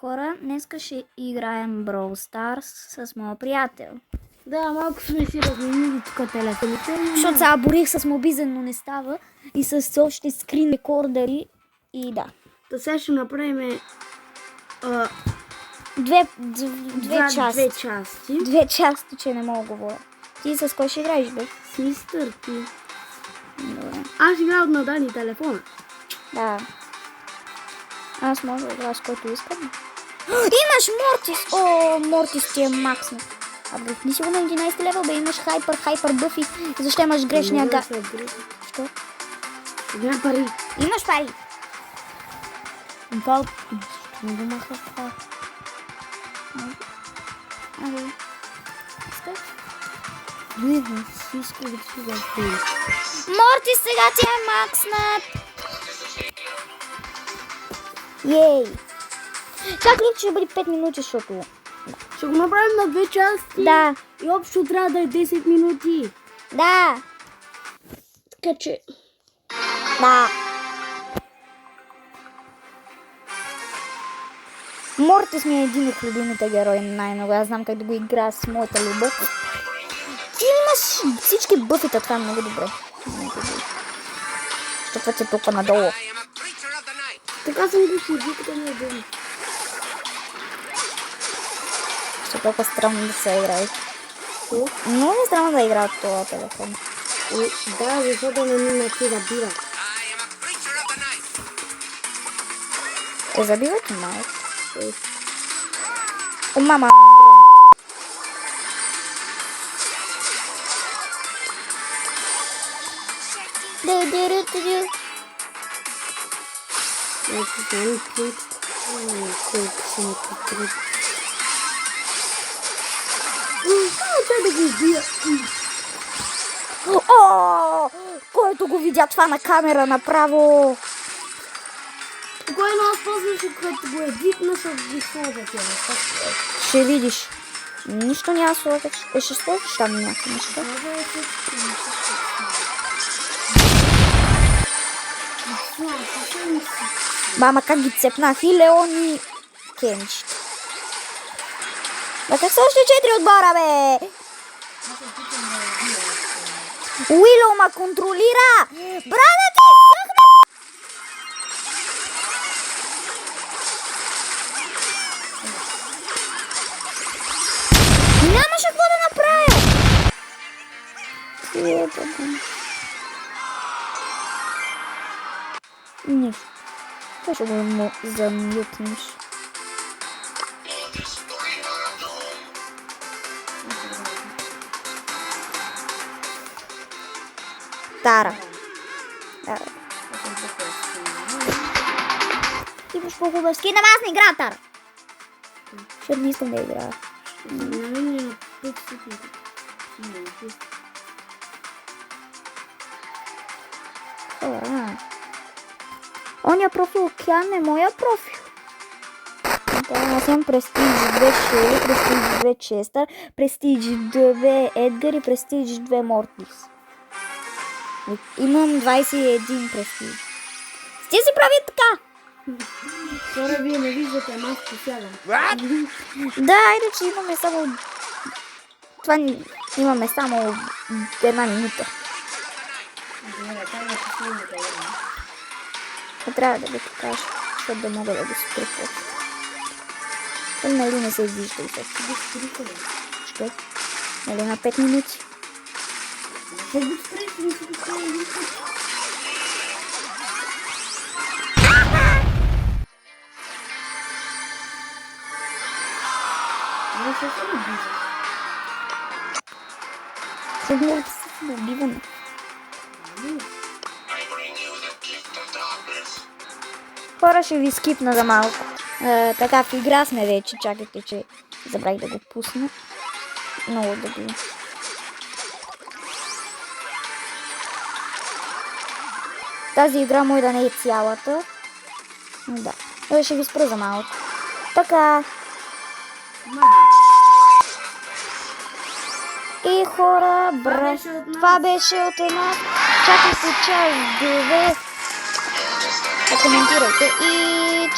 хора, днеска ще играем Brawl Stars с моя приятел. Да, малко сме си разменили тук телефоните. Защото сега борих с мобизен, но не става. И с още скрин рекордери. И да. Та сега ще направим Две части. две части. Две части, че не мога да говоря. Ти с кой ще играеш, бе? С мистър ти. Добре. Аз играя от на Дани телефона. Да. Аз мога да играя с който искам. Имаш Мортис! О, Мортис ти е макснат. Абе, не си го на 11 левел, бе, имаш хайпер бъфи. Защо имаш грешния га... Що? Няма пари. Имаш пари. Пал. Не го маха това. Абе. Искай. Не, си иска да си го пили. Мортис сега ти е макснат. Ей. Чак ли, че ще бъде 5 минути, защото... Ще го направим на две части. Да. И общо трябва да е 10 минути. Да. Така че... Да. Мортис ми е един от любимите герои най-много. Аз знам как да го играя с моята любов. Ти имаш всички бъфита, това е много добре. Защото ти е толкова надолу. Така съм го следи, така не е дъм. Ще е толкова странно да се играе. Много е странно да играя от това телефон. Да, защото не ми начи да бира. Забива ти малко. О, мама. О, който го видя това на камера направо. Кой много ползваше, като го едитна, ще ги сложа тя. Ще видиш. Нищо няма сложиш. Ще сложиш там някакво нещо. Мама, как ги цепнах и Леон и Кенчи. Да как са още 4 отбора, бе? Уило ма контролира! Брада ти! Съхна! Нямаше какво да направя! Нищо. Това ще го замютнеш. Тара. Да. Ти имаш по-хубав скин, ама аз не играя Тара. Защото не искам да играя. Оня профил Океан е моя профил. Да, аз имам Престиж 2 Шели, Престиж 2 Честър, Престиж 2 Едгар и Престиж 2 Мортис. Имам 21 престиж. Сти си прави така! Хора, вие не виждате, ама аз посягам. Да, айде, че имаме само... Това имаме само една минута. Не трябва да го покажа, защото да мога да го спреквам. Там нали не се вижда и също. Що? Нали на 5 минути? Седмият си убиване. Хора, ще ви скипна за малко. Така, в игра сме вече. Чакайте, че забравих да го пусна. Много да ги... Тази игра може да не е цялата. Да. Ще ви спра за малко. Така. И хора, брат, това беше от една. Чакайте част 2. Коментирайте и...